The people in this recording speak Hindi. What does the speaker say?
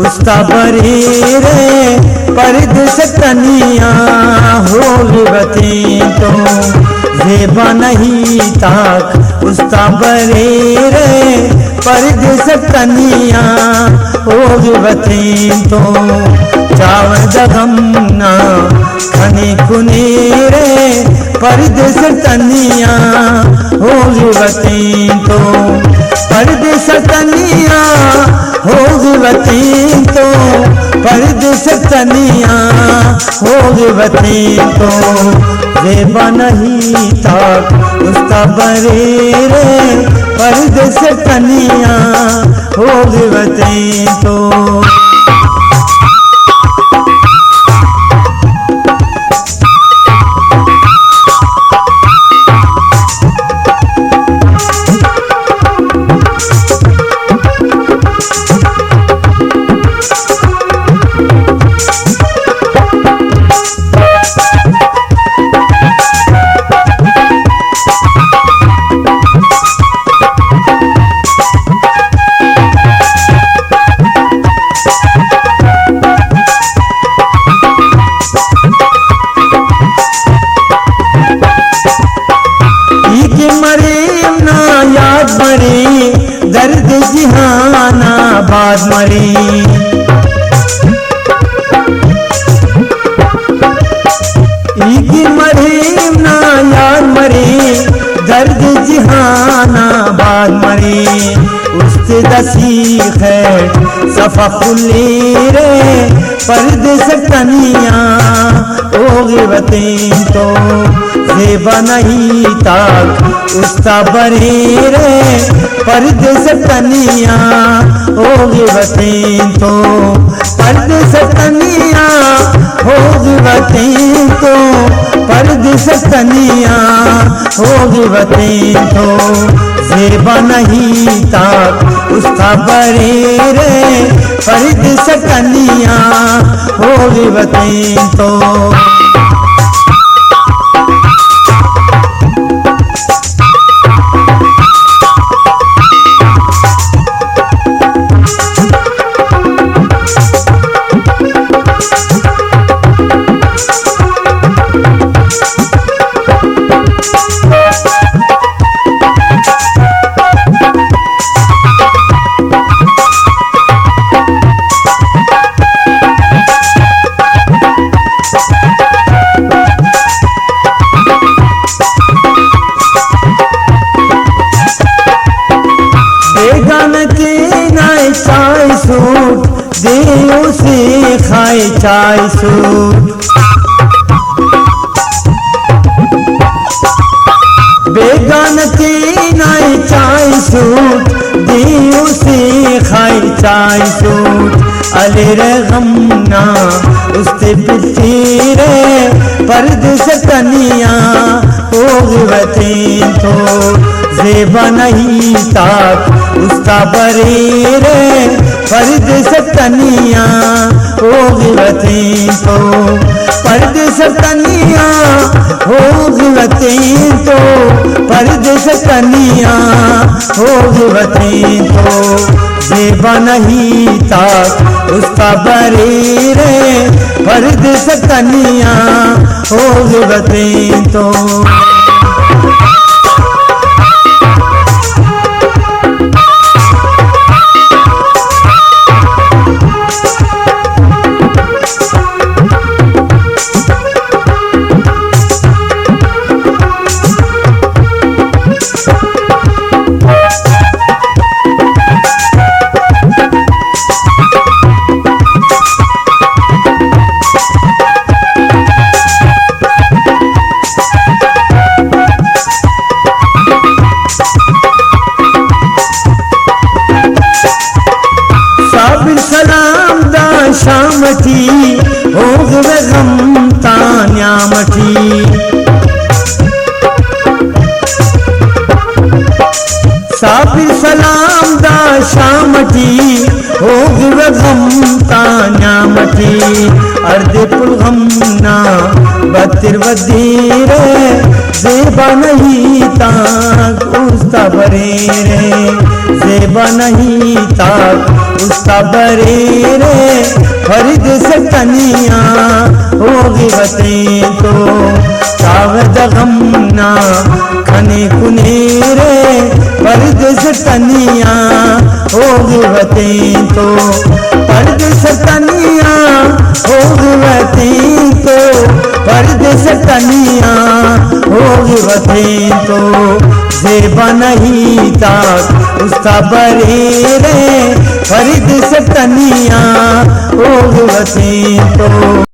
उस्ता बरे रे परदेस कनिया हो बते तो जेबा नहीं ताक उस्ता बरे रे परदेस कनिया हो बते तो चावल जगमना खने कुने रे परदेस कनिया हो बते तो परदेस कनिया हो बते तो परदेस कनिया हो बते तो जेबा नहीं ताक उस्ता बरे रे परदेस कनिया हो बते तो। दर्द जिहाना बाद मरे मरे ना याद मरे दर्द जिहाना बाद मरे उससे दसीख है सफा खुले रे परदेस कनिया हो बते तो जेबा नहीं ताक उस्ता बरे रे परदेस कनिया हो बते तो परदेस कनिया हो बते तो परदेस कनिया हो बते तो जेबा नहीं ताक उस्ता बरे रे परदेस कनिया हो बते तो। देव से खाए चाय सूट बेगान के नाई चाय सूट देव से खाए चाय सूट अले रे गमना उसते पिछे रे परदेस कनिया हो बते तो जेबा नहीं ताक उस्ता बरे रे परदेस कनिया हो बते तो परदेस कनिया हो बते तो परदेस कनिया हो बते तो जेबा नहीं ताक उस्ता बरे रे परदेस कनिया हो बते तो। सलाम दा शामठी हो गम तान्यामठी साबिर सलाम दा शामठी हो गम तान्यामठी अर्दे पुलगमना बतिर वदीर जेबा नहीं ताक उस्ता बरे रे जेबा नहीं ताक उसका बरेरे फरीद से तनिया होगी बतें तो कावद गमना खने कुनेरे फरीद से तनिया होगी बतें तो फरीद से तनिया होगी बतें तो फरीद से तनिया होगी बतें तो जेबा नहीं ताक उसका बरेरे फरीद से तनिया होगी बतें तो